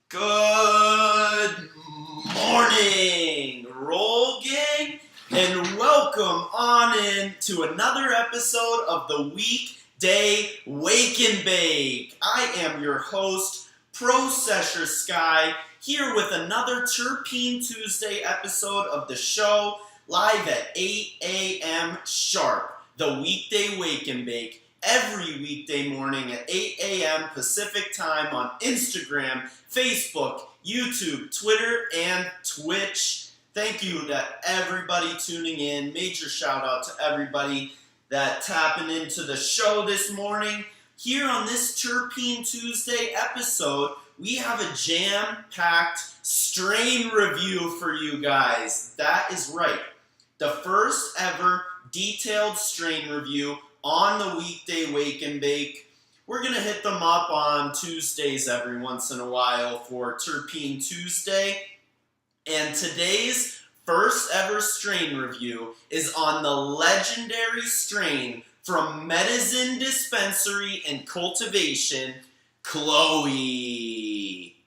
Good morning, Roll Gang, and welcome on in to another episode of the Weekday Wake and Bake. I am your host, Processor Sky, here with another Terpene Tuesday episode of the show, live at 8 a.m. sharp, the Weekday Wake and Bake. Every weekday morning at 8 a.m. Pacific time on Instagram, Facebook, YouTube, Twitter, and Twitch. Thank you to everybody tuning in. Major shout out to everybody that tapping into the show this morning. Here on this Terpene Tuesday episode, we have a jam-packed strain review for you guys. That is right. The first ever detailed strain review on the Weekday Wake and Bake. We're going to hit them up on Tuesdays every once in a while for Terpene Tuesday. And today's first ever strain review is on the legendary strain from Medicine Dispensary and Cultivation, Chloe.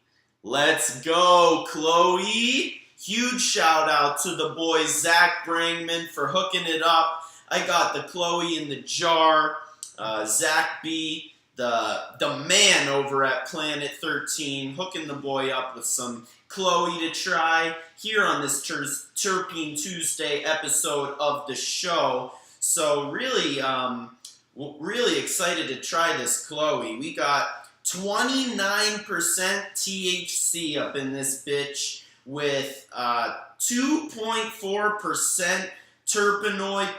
Let's go, Chloe. Huge shout out to the boy Zach Brangman for hooking it up. I got the Chloe in the jar, Zach B, the man over at Planet 13, hooking the boy up with some Chloe to try here on this Terpene Tuesday episode of the show. So really excited to try this Chloe. We got 29% THC up in this bitch with 2.4% terpenoid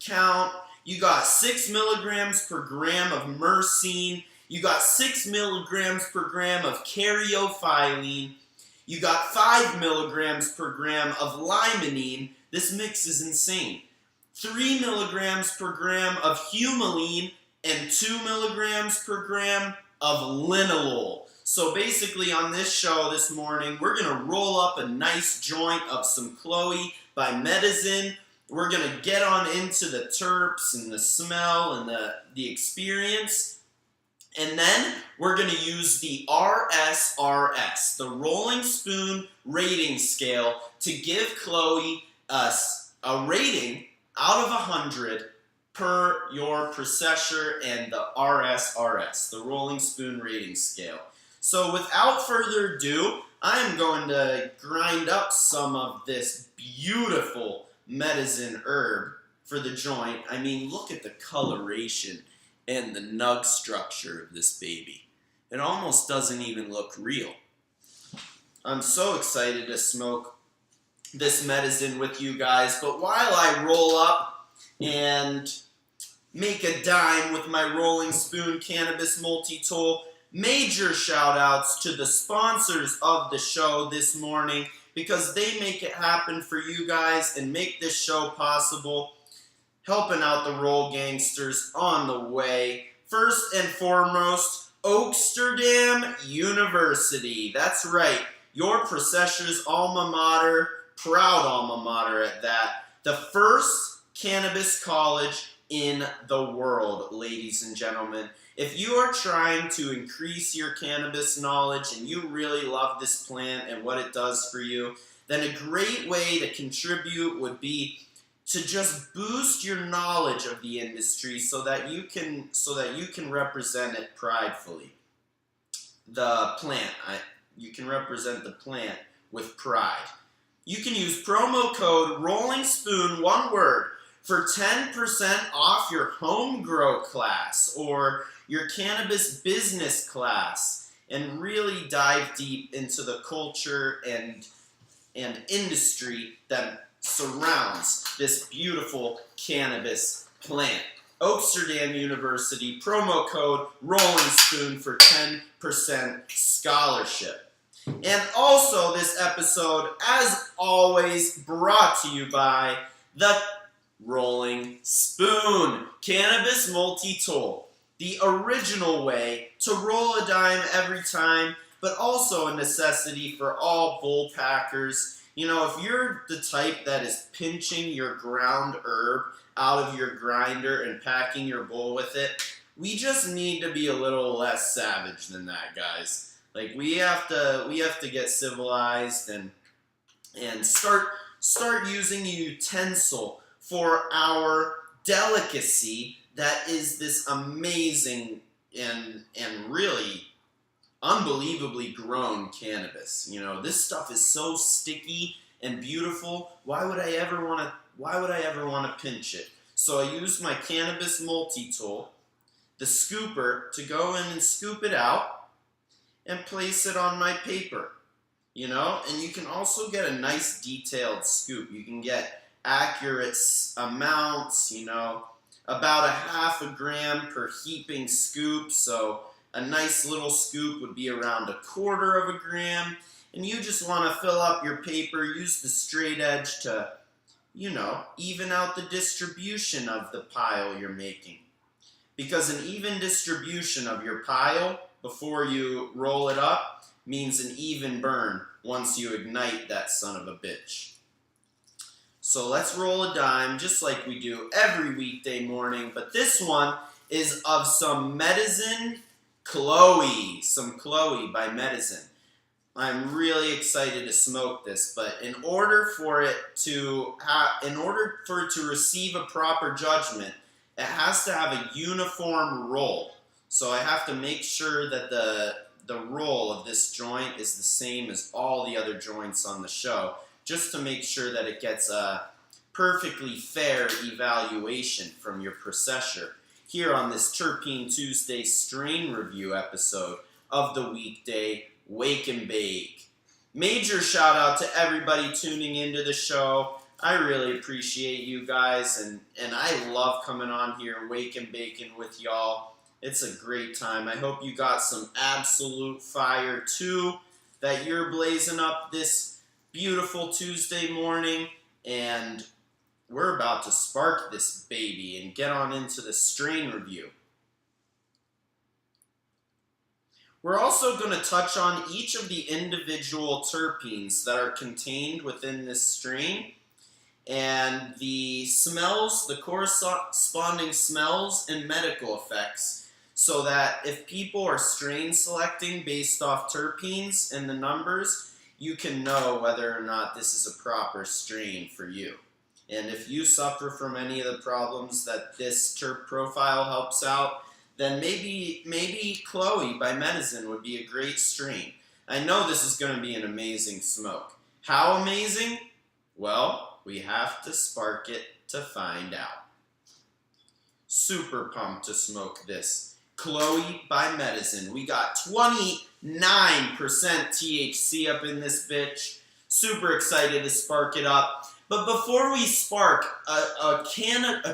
count. You got 6 milligrams per gram of myrcene. You got 6 milligrams per gram of caryophyllene. You got 5 milligrams per gram of limonene. This mix is insane. 3 milligrams per gram of humulene and 2 milligrams per gram of linalool. So basically on this show this morning, we're going to roll up a nice joint of some Chloe by Medicine. We're going to get on into the terps and the smell and the experience. And then we're going to use the RSRS, the Rolling Spoon Rating Scale, to give Chloe us a rating out of 100 per your processor and the RSRS, the Rolling Spoon Rating Scale. So without further ado, I'm going to grind up some of this beautiful Medicine herb for the joint. I mean, look at the coloration and the nug structure of this baby. It almost doesn't even look real. I'm so excited to smoke this Medicine with you guys, but while I roll up and make a dime with my Rolling Spoon Cannabis Multi-Tool, major shout outs to the sponsors of the show this morning, because they make it happen for you guys and make this show possible, helping out the Roll Gangsters on the way. First and foremost, Oaksterdam University. That's right, your processor's alma mater, proud alma mater at that. The first cannabis college in the world, ladies and gentlemen. If you are trying to increase your cannabis knowledge and you really love this plant and what it does for you, then a great way to contribute would be to just boost your knowledge of the industry so that you can represent it pridefully. The plant, you can represent the plant with pride. You can use promo code Rolling Spoon, one word, for 10% off your home grow class or your cannabis business class, and really dive deep into the culture and industry that surrounds this beautiful cannabis plant. Oaksterdam University, promo code Rolling Spoon for 10% scholarship. And also this episode, as always, brought to you by the Rolling Spoon Cannabis Multi-Tool. The original way to roll a dime every time, but also a necessity for all bull packers. You know, if you're the type that is pinching your ground herb out of your grinder and packing your bowl with it, we just need to be a little less savage than that, guys. Like we have to get civilized and start using a utensil for our delicacy that is this amazing and really unbelievably grown cannabis. You know, this stuff is so sticky and beautiful. Why would I ever want to pinch it? So I use my cannabis multi-tool, the scooper, to go in and scoop it out and place it on my paper. You know, and you can also get a nice detailed scoop. You can get accurate amounts, you know, about 1/2 gram per heaping scoop. So a nice little scoop would be around 1/4 gram. And you just want to fill up your paper, use the straight edge to, you know, even out the distribution of the pile you're making. Because an even distribution of your pile before you roll it up means an even burn once you ignite that son of a bitch. So let's roll a dime just like we do every weekday morning, but this one is of some Medicine Chloe, some Chloe by Medicine. I'm really excited to smoke this, but in order for it to receive a proper judgment, it has to have a uniform roll. So I have to make sure that the roll of this joint is the same as all the other joints on the show, just to make sure that it gets a perfectly fair evaluation from your processor here on this Terpene Tuesday strain review episode of the Weekday Wake and Bake. Major shout out to everybody tuning into the show. I really appreciate you guys, and I love coming on here and wake and baking with y'all. It's a great time. I hope you got some absolute fire too that you're blazing up this beautiful Tuesday morning, and we're about to spark this baby and get on into the strain review. We're also going to touch on each of the individual terpenes that are contained within this strain and the smells, the corresponding smells and medical effects, so that if people are strain selecting based off terpenes and the numbers, you can know whether or not this is a proper strain for you. And if you suffer from any of the problems that this terp profile helps out, then maybe Chloe by Medicine would be a great strain. I know this is going to be an amazing smoke. How amazing? Well, we have to spark it to find out. Super pumped to smoke this Chloe by Medicine. We got 29% THC up in this bitch. Super excited to spark it up. But before we spark, a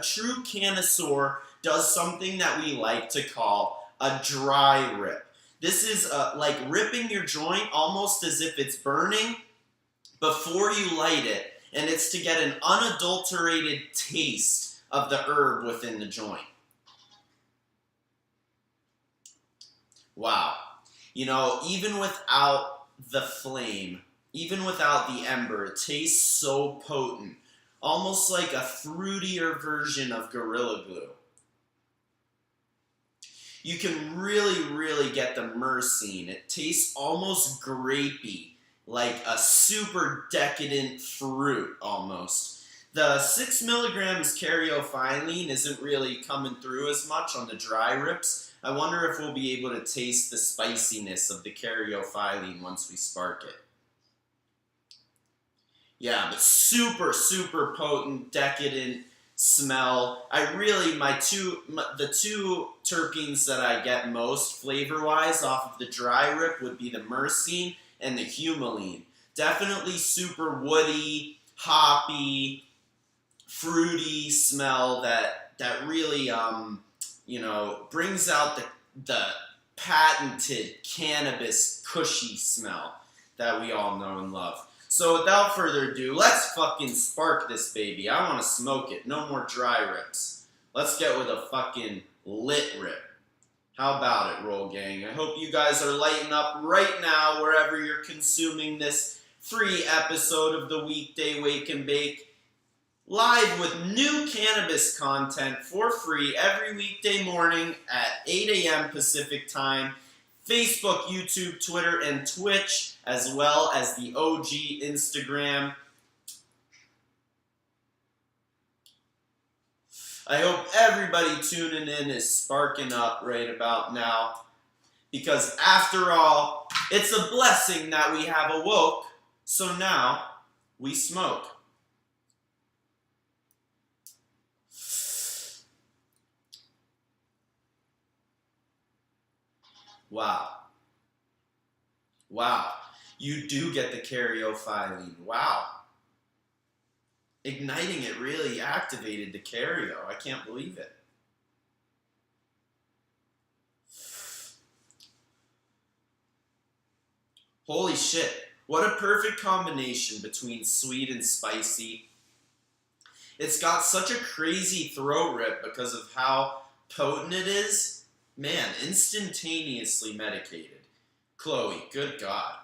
true connoisseur does something that we like to call a dry rip. This is like ripping your joint almost as if it's burning before you light it, and it's to get an unadulterated taste of the herb within the joint. Wow. You know, even without the flame, even without the ember, it tastes so potent. Almost like a fruitier version of Gorilla Glue. You can really get the myrcene. It tastes almost grapey, like a super decadent fruit almost. The 6 milligrams caryophyllene isn't really coming through as much on the dry rips. I wonder if we'll be able to taste the spiciness of the caryophyllene once we spark it. Yeah, but super potent, decadent smell. The two terpenes that I get most flavor-wise off of the dry rip would be the myrcene and the humulene. Definitely super woody, hoppy, fruity smell that really brings out the patented cannabis cushy smell that we all know and love. So without further ado, let's fucking spark this baby. I want to smoke it. No more dry rips. Let's get with a fucking lit rip. How about it, Roll Gang? I hope you guys are lighting up right now wherever you're consuming this free episode of the Weekday Wake and Bake. Live with new cannabis content for free every weekday morning at 8 a.m. Pacific Time. Facebook, YouTube, Twitter, and Twitch, as well as the OG Instagram. I hope everybody tuning in is sparking up right about now, because after all, it's a blessing that we have awoke, so now we smoke. Wow. Wow. You do get the karyophyllene. Wow. Igniting it really activated the karyo. I can't believe it. Holy shit. What a perfect combination between sweet and spicy. It's got such a crazy throat rip because of how potent it is. Man, instantaneously medicated. Chloe, good God.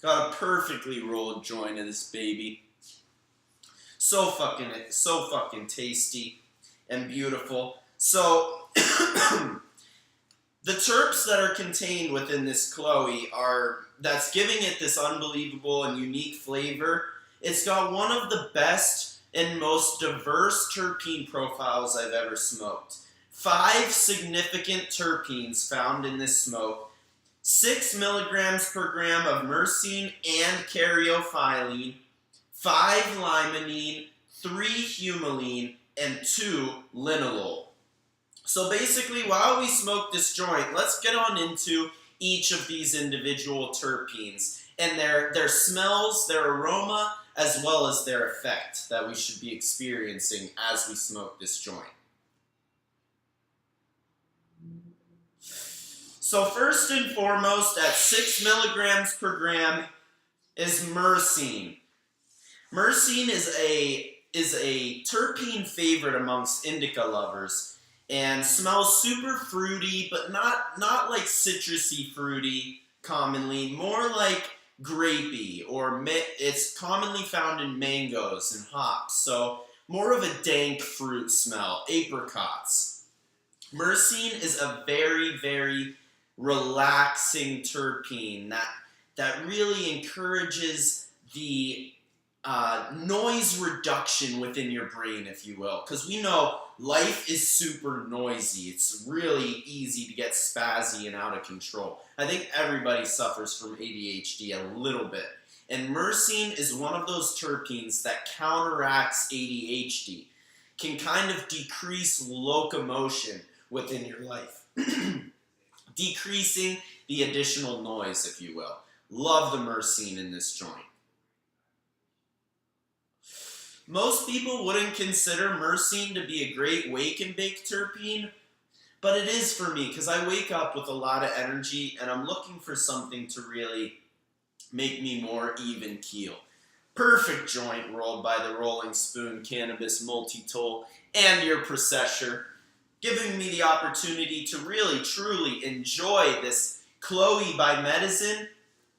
Got a perfectly rolled joint of this baby. So fucking tasty and beautiful. So, the terps that are contained within this Chloe that's giving it this unbelievable and unique flavor. It's got one of the best and most diverse terpene profiles I've ever smoked. 5 significant terpenes found in this smoke. 6 milligrams per gram of myrcene and karyophyllene, 5 limonene, 3 humulene, and 2 linalool. So basically, while we smoke this joint, let's get on into each of these individual terpenes and their smells, their aroma, as well as their effect that we should be experiencing as we smoke this joint. So first and foremost, at 6 milligrams per gram is myrcene. Myrcene is a terpene favorite amongst indica lovers and smells super fruity, but not like citrusy fruity commonly, more like grapey, or it's commonly found in mangoes and hops, so more of a dank fruit smell, apricots. Myrcene is a very, very relaxing terpene that really encourages the noise reduction within your brain, if you will. Because we know life is super noisy. It's really easy to get spazzy and out of control. I think everybody suffers from ADHD a little bit. And myrcene is one of those terpenes that counteracts ADHD, can kind of decrease locomotion within your life. Decreasing the additional noise, if you will. Love the myrcene in this joint. Most people wouldn't consider myrcene to be a great wake and bake terpene, but it is for me because I wake up with a lot of energy and I'm looking for something to really make me more even keel. Perfect joint rolled by the Rolling Spoon Cannabis Multi-Tool and your processor, giving me the opportunity to really, truly enjoy this Chloe by Medicine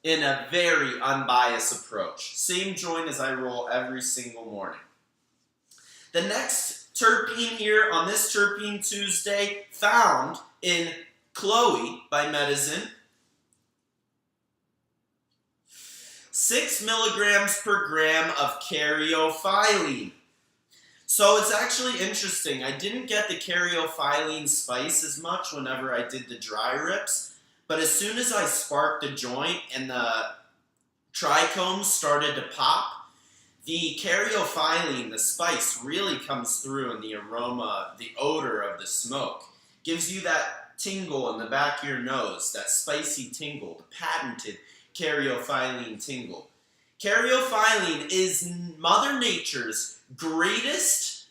in a very unbiased approach. Same joint as I roll every single morning. The next terpene here on this Terpene Tuesday, found in Chloe by Medicine, 6 milligrams per gram of karyophyllene. So it's actually interesting. I didn't get the karyophyllene spice as much whenever I did the dry rips, but as soon as I sparked the joint and the trichomes started to pop, the karyophyllene, the spice, really comes through in the aroma, the odor of the smoke. Gives you that tingle in the back of your nose, that spicy tingle, the patented karyophyllene tingle. Karyophyllene is Mother Nature's greatest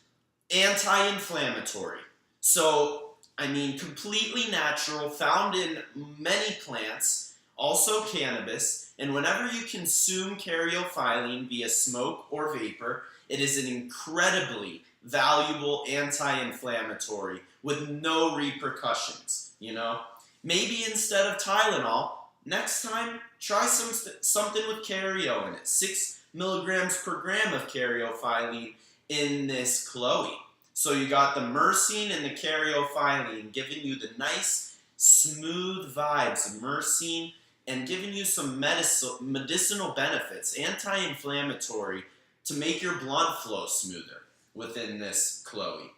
anti-inflammatory. So, I mean, completely natural, found in many plants, also cannabis, and whenever you consume karyophyllene via smoke or vapor, it is an incredibly valuable anti-inflammatory with no repercussions, you know? Maybe instead of Tylenol, next time, try something with karyo in it. 6 milligrams per gram of karyophyllene in this Chloe. So you got the myrcene and the caryophyllene giving you the nice, smooth vibes of myrcene and giving you some medicinal benefits, anti-inflammatory, to make your blood flow smoother within this Chloe.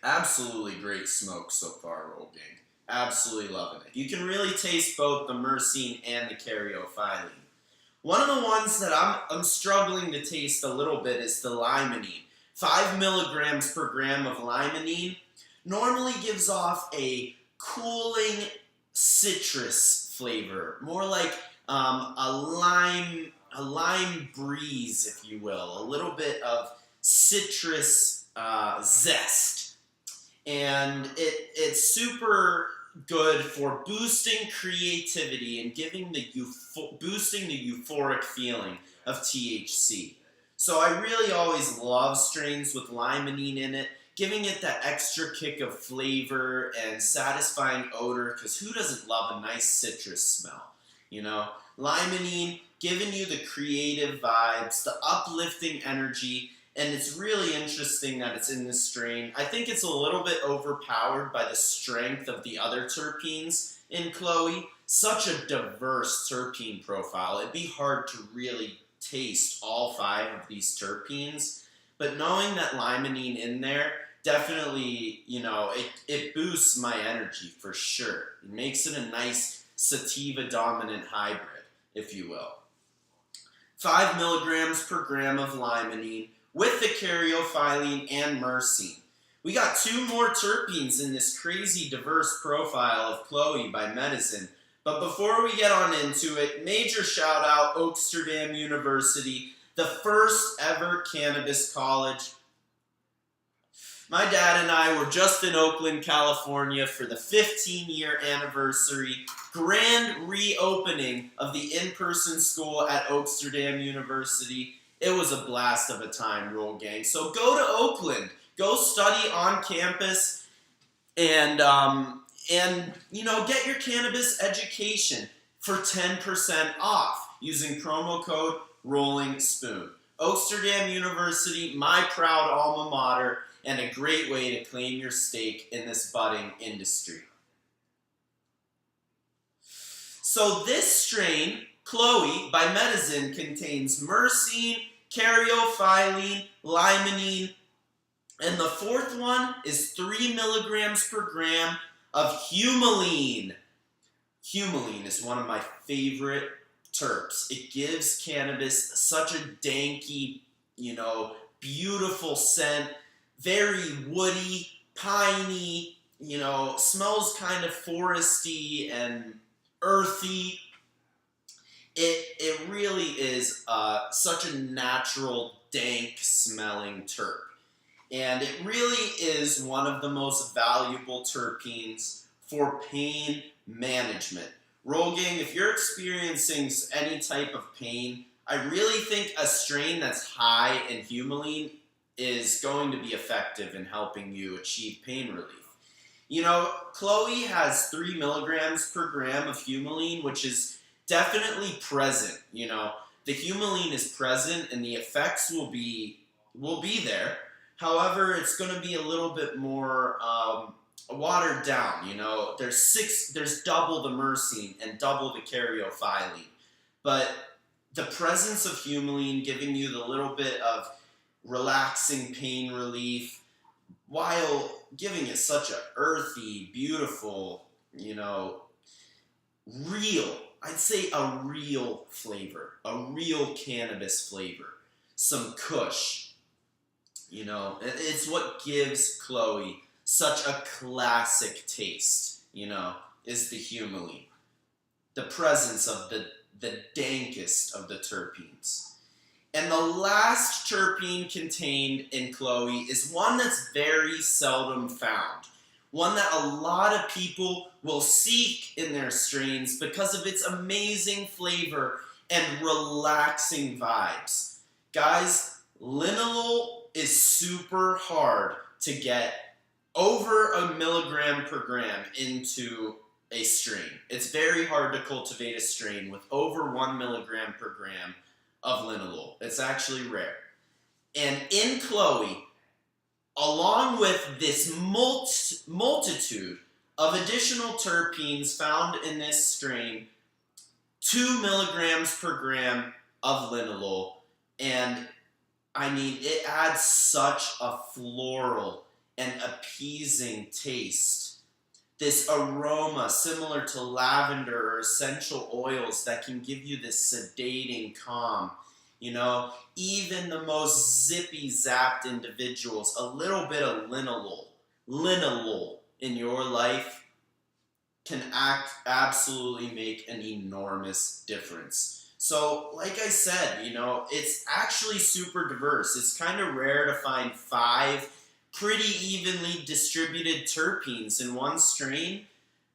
Absolutely great smoke so far, Roll Gang. Absolutely loving it. You can really taste both the myrcene and the caryophyllene. One of the ones that I'm struggling to taste a little bit is the limonene. 5 milligrams per gram of limonene normally gives off a cooling citrus flavor, more like a lime breeze, if you will, a little bit of citrus zest, and it's super good for boosting creativity and giving boosting the euphoric feeling of THC. So I really always love strains with limonene in it, giving it that extra kick of flavor and satisfying odor, because who doesn't love a nice citrus smell? You know, limonene giving you the creative vibes, the uplifting energy, and it's really interesting that it's in this strain. I think it's a little bit overpowered by the strength of the other terpenes in Chloe. Such a diverse terpene profile. It'd be hard to really taste all 5 of these terpenes, but knowing that limonene in there definitely, you know, it boosts my energy for sure. It makes it a nice sativa dominant hybrid, if you will. 5 milligrams per gram of limonene with the caryophyllene and myrcene. We got 2 more terpenes in this crazy diverse profile of Chloe by Medizin. But before we get on into it, major shout out Oaksterdam University, the first ever cannabis college. My dad and I were just in Oakland, California for the 15-year anniversary grand reopening of the in-person school at Oaksterdam University. It was a blast of a time, Roll Gang. So go to Oakland, go study on campus, and you know, get your cannabis education for 10% off using promo code Rolling Spoon. Oaksterdam University, my proud alma mater, and a great way to claim your stake in this budding industry. So this strain, Chloe by Medizin, contains myrcene, caryophyllene, limonene, and the 4th one is 3 milligrams per gram of humulene. Humulene is one of my favorite terps. It gives cannabis such a danky, you know, beautiful scent, very woody, piney, you know, smells kind of foresty and earthy. It really is such a natural, dank smelling terp. And it really is one of the most valuable terpenes for pain management. Roll Gang, if you're experiencing any type of pain, I really think a strain that's high in humulene is going to be effective in helping you achieve pain relief. You know, Chloe has 3 milligrams per gram of humulene, which is definitely present. You know, the humulene is present and the effects will be there. However, it's going to be a little bit more watered down. You know, there's double the myrcene and double the caryophyllene, but the presence of humulene giving you the little bit of relaxing pain relief while giving it such a earthy, beautiful, you know, I'd say a real flavor, a real cannabis flavor, some kush. You know, it's what gives Chloe such a classic taste, you know, is the humulene. The presence of the dankest of the terpenes. And the last terpene contained in Chloe is one that's very seldom found. One that a lot of people will seek in their strains because of its amazing flavor and relaxing vibes. Guys, linalool is super hard to get over 1 milligram per gram into a strain. It's very hard to cultivate a strain with over 1 milligram per gram of linalool. It's actually rare. And in Chloe, along with this multitude of additional terpenes found in this strain, 2 milligrams per gram of linalool. And I mean, it adds such a floral and appeasing taste. This aroma similar to lavender or essential oils that can give you this sedating calm. Even the most zippy zapped individuals, a little bit of linalool in your life can absolutely make an enormous difference. So, like I said, it's actually super diverse. It's kind of rare to find 5 pretty evenly distributed terpenes in one strain,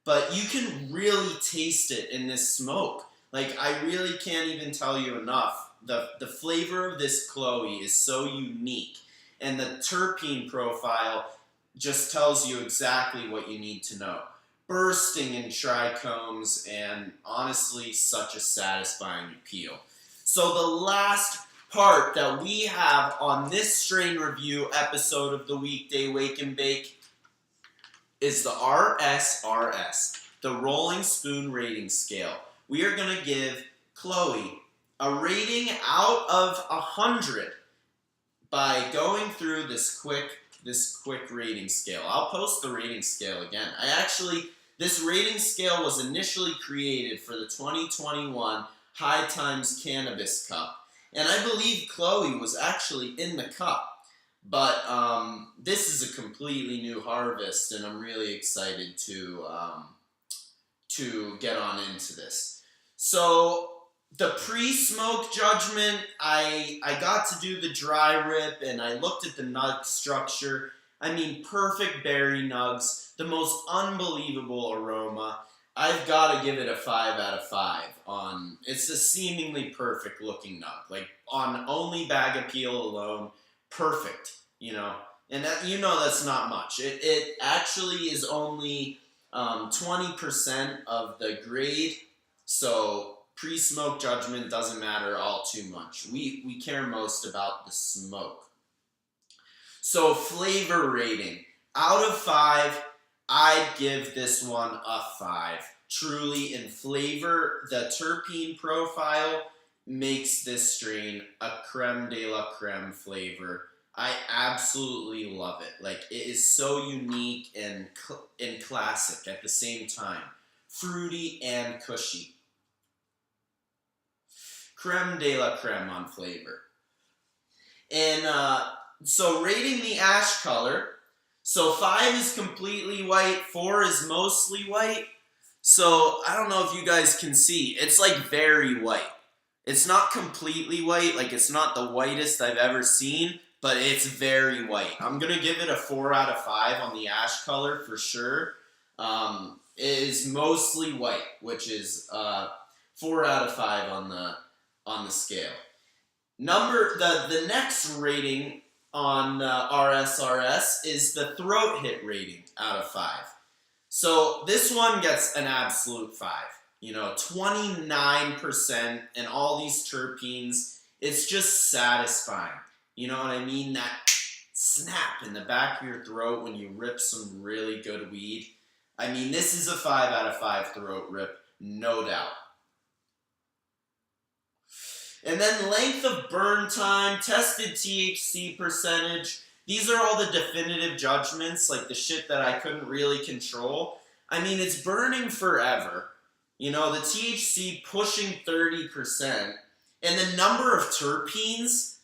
but you can really taste it in this smoke. Like, I really can't even tell you enough. The flavor of this Chloe is so unique, and the terpene profile just tells you exactly what you need to know. Bursting in trichomes, and honestly, such a satisfying appeal. So the last part that we have on this strain review episode of the Weekday Wake and Bake is the RSRS, the Rolling Spoon Rating Scale. We are going to give Chloe a rating out of 100 by going through this quick rating scale. I'll post the rating scale again. This rating scale was initially created for the 2021 High Times Cannabis Cup, and I believe Chloe was actually in the cup. But this is a completely new harvest, and I'm really excited to get on into this. So the pre-smoke judgment, I got to do the dry rip, and I looked at the nug structure. I mean, perfect berry nugs, the most unbelievable aroma. I've got to give it a 5 out of 5 it's a seemingly perfect looking nug. Like, on only bag appeal alone, perfect, And that's not much. It actually is only 20% of the grade, so pre-smoke judgment doesn't matter all too much. We care most about the smoke. So flavor rating. Out of 5, I'd give this one a 5. Truly, in flavor, the terpene profile makes this strain a creme de la creme flavor. I absolutely love it. Like, it is so unique and classic at the same time. Fruity and cushy. Creme de la creme on flavor. And so rating the ash color. So 5 is completely white, 4 is mostly white. So I don't know if you guys can see. It's like very white. It's not completely white, like it's not the whitest I've ever seen, but it's very white. I'm going to give it a 4 out of 5 on the ash color for sure. It is mostly white, which is 4 out of 5 on the scale. The next rating on RSRS is the throat hit rating out of 5. So this one gets an absolute 5. 29% and all these terpenes. It's just satisfying. You know what I mean? That snap in the back of your throat when you rip some really good weed. I mean, this is a 5 out of 5 throat rip, no doubt. And then length of burn time, tested THC percentage. These are all the definitive judgments, like the shit that I couldn't really control. I mean, it's burning forever. The THC pushing 30%. And the number of terpenes,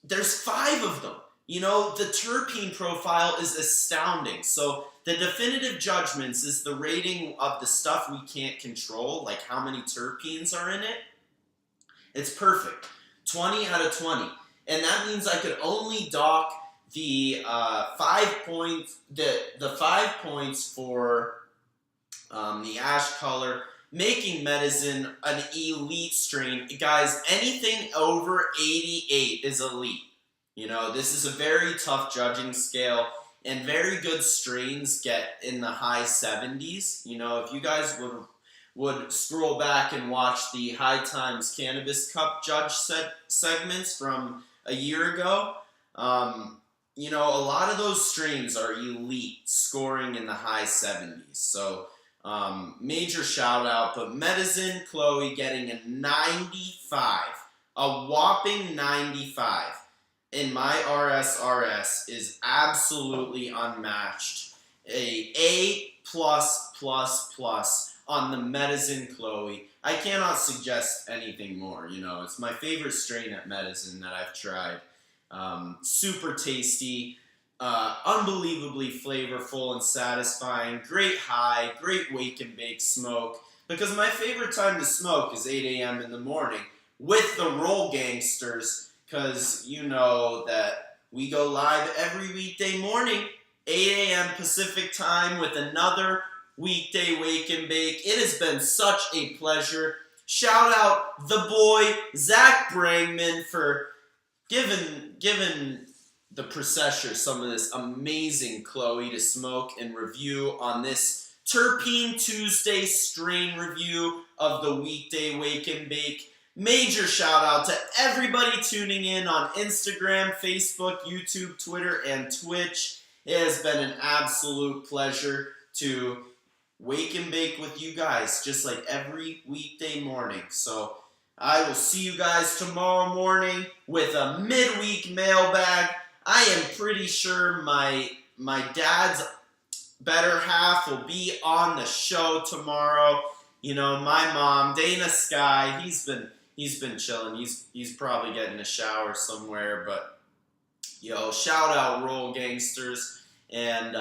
there's 5 of them. The terpene profile is astounding. So the definitive judgments is the rating of the stuff we can't control, like how many terpenes are in it. It's perfect. 20 out of 20. And that means I could only dock the 5 points, the 5 points for the ash color, making medicine an elite strain. Guys, anything over 88 is elite. This is a very tough judging scale, and very good strains get in the high 70s. If you guys would scroll back and watch the High Times Cannabis Cup judge segments from a year ago, a lot of those strains are elite, scoring in the high 70s. So, major shout out. But Medicine Chloe getting a 95, a whopping 95 in my RSRS is absolutely unmatched. A plus plus plus on the Medicine Chloe. I cannot suggest anything more. It's my favorite strain at Medicine that I've tried. Super tasty, unbelievably flavorful and satisfying. Great high, great wake and bake smoke. Because my favorite time to smoke is 8 a.m. in the morning with the Roll Gangsters. Because you know that we go live every weekday morning, 8 a.m. Pacific time with another weekday wake and bake. It has been such a pleasure. Shout out the boy, Zach Brangman, for giving the processor some of this amazing Chloe to smoke and review on this Terpene Tuesday strain review of the weekday wake and bake. Major shout out to everybody tuning in on Instagram, Facebook, YouTube, Twitter, and Twitch. It has been an absolute pleasure to wake and bake with you guys, just like every weekday morning. So I will see you guys tomorrow morning with a midweek mailbag. I am pretty sure my dad's better half will be on the show tomorrow. My mom, Dana Sky, he's been chilling. He's probably getting a shower somewhere. But shout out Roll Gangsters and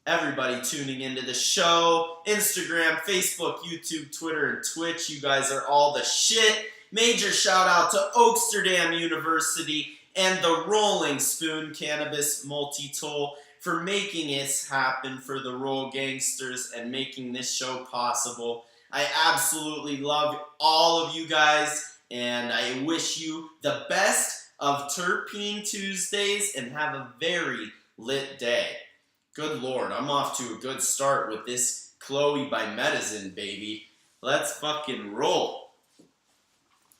everybody tuning into the show. Instagram, Facebook, YouTube, Twitter, and Twitch. You guys are all the shit. Major shout out to Oaksterdam University and the Rolling Spoon Cannabis Multi-Tool for making it happen for the Roll Gangsters and making this show possible. I absolutely love all of you guys, and I wish you the best of Terpene Tuesdays and have a very lit day. Good Lord, I'm off to a good start with this Chloe by Medicine, baby. Let's fucking roll.